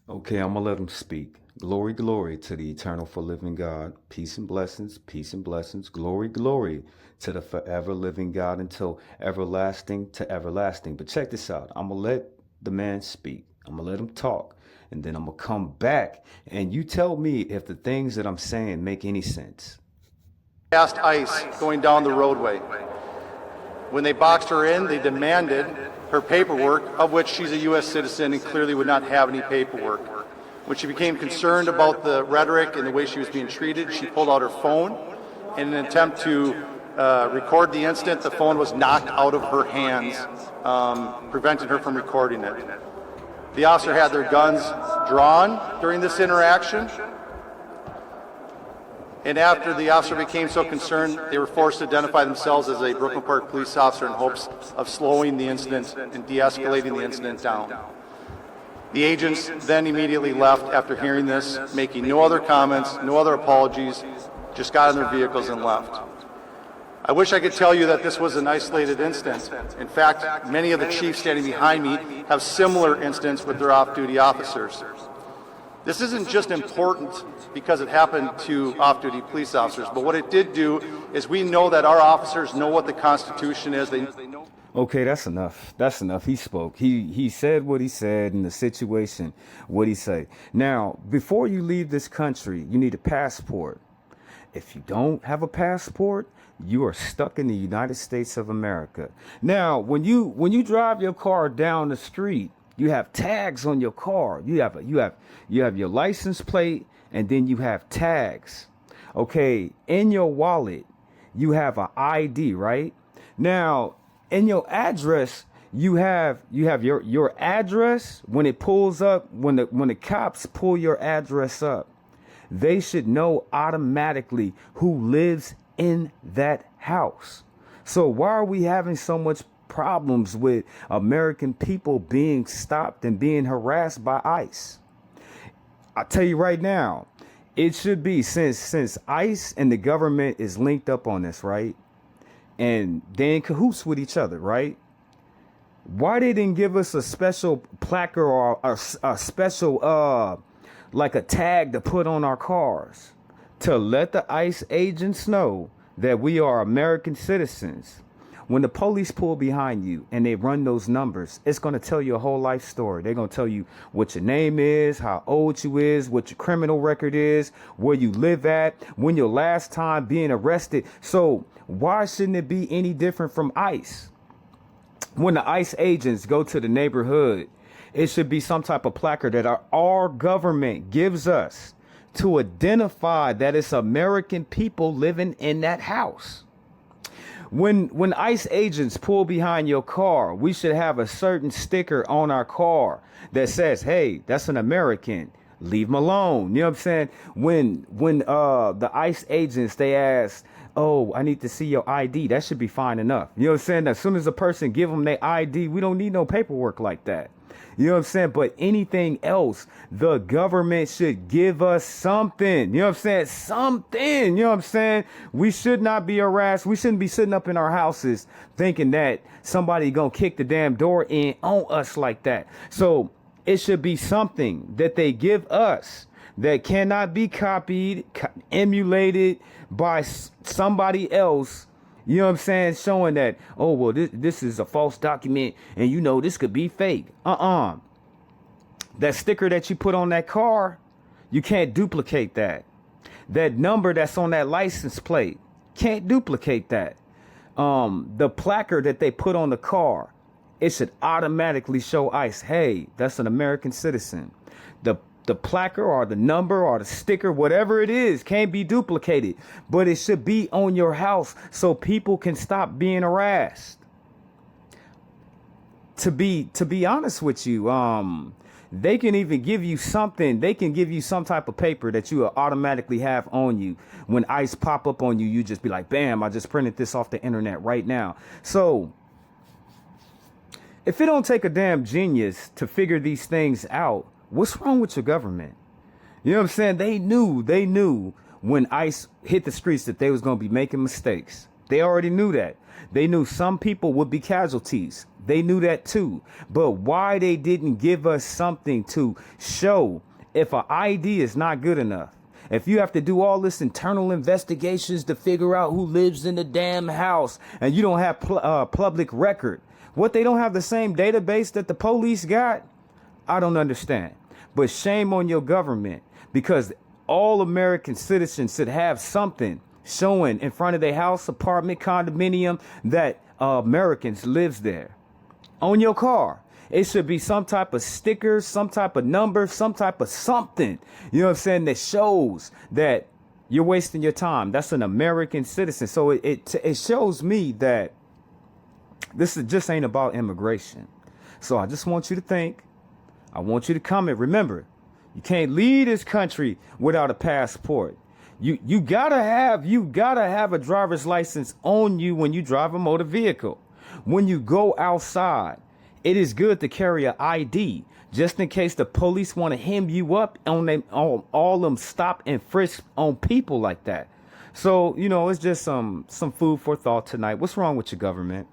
Okay, I'm gonna let him speak. Glory, glory to the eternal for living God. Peace and blessings, peace and blessings. Glory, glory to the forever living God until everlasting to everlasting. But check this out. I'm gonna let the man speak. I'm gonna let him talk. And then I'm gonna come back and you tell me if the things that I'm saying make any sense. Past ICE going down the roadway. When they boxed her in, they demanded her paperwork, of which she's a U.S. citizen and clearly would not have any paperwork. When she became concerned about the rhetoric and the way she was being treated, she pulled out her phone. In an attempt to record the incident, the phone was knocked out of her hands, preventing her from recording it. The officer had their guns drawn during this interaction. And after the officer became so concerned, they were forced to identify themselves as a Brooklyn Park police officer in hopes of slowing the incident and de-escalating the incident down. The agents then immediately left after hearing this, making no other comments, no other apologies, just got in their vehicles and left. I wish I could tell you that this was an isolated incident. In fact, many of the chiefs standing behind me have similar incidents with their off-duty officers. This isn't just important because it happened to off-duty police officers, but what it did do is we know that our officers know what the Constitution is. They know. Okay, that's enough. That's enough. He spoke. He said what he said in the situation, what he said. Now, before you leave this country, you need a passport. If you don't have a passport, you are stuck in the United States of America. Now, when you drive your car down the street, you have tags on your car. You have your license plate, and then you have tags. Okay, in your wallet, you have an ID, right? Now, in your address, you have your address. When it pulls up, when the cops pull your address up, they should know automatically who lives in that house. So why are we having so much problems with American people being stopped and being harassed by ICE? I tell you right now, it should be, since ICE and the government is linked up on this, right? And they in cahoots with each other, right? Why they didn't give us a special placard or a special like a tag to put on our cars to let the ICE agents know that we are American citizens? When the police pull behind you and they run those numbers, it's going to tell you a whole life story. They're going to tell you what your name is, how old you is, what your criminal record is, where you live at, when your last time being arrested. So why shouldn't it be any different from ICE? When the ICE agents go to the neighborhood, it should be some type of placard that our government gives us to identify that it's American people living in that house. When ICE agents pull behind your car, we should have a certain sticker on our car that says, hey, that's an American. Leave them alone. You know what I'm saying? When the ICE agents, they ask, oh, I need to see your ID, that should be fine enough. You know what I'm saying? As soon as a person give them their ID, we don't need no paperwork like that. You know what I'm saying? But anything else, the government should give us something. You know what I'm saying? Something. You know what I'm saying? We should not be harassed. We shouldn't be sitting up in our houses thinking that somebody gonna kick the damn door in on us like that. So it should be something that they give us that cannot be copied, emulated by somebody else. You know what I'm saying? Showing that, oh, well, this is a false document and, you know, this could be fake. That sticker that you put on that car, you can't duplicate that. That number that's on that license plate, can't duplicate that. The placard that they put on the car, it should automatically show ICE, hey, that's an American citizen. The placard or the number or the sticker, whatever it is, can't be duplicated, but it should be on your house so people can stop being harassed. To be honest with you, they can even give you something. They can give you some type of paper that you will automatically have on you. When ICE pop up on you, you just be like, bam, I just printed this off the internet right now. So if it don't take a damn genius to figure these things out, what's wrong with your government? You know what I'm saying? They knew when ICE hit the streets that they was going to be making mistakes. They already knew that. They knew some people would be casualties. They knew that too. But why they didn't give us something to show if an ID is not good enough? If you have to do all this internal investigations to figure out who lives in the damn house and you don't have public record, what, they don't have the same database that the police got? I don't understand. But shame on your government, because all American citizens should have something showing in front of their house, apartment, condominium that Americans lives there. On your car, it should be some type of sticker, some type of number, some type of something, you know what I'm saying, that shows that you're wasting your time. That's an American citizen. So it shows me that this just ain't about immigration. So I just want you to think. I want you to comment. Remember, you can't leave this country without a passport. You gotta have a driver's license on you when you drive a motor vehicle. When you go outside, it is good to carry an ID just in case the police want to hem you up on all them stop and frisk on people like that. So, you know, it's just some food for thought tonight. What's wrong with your government?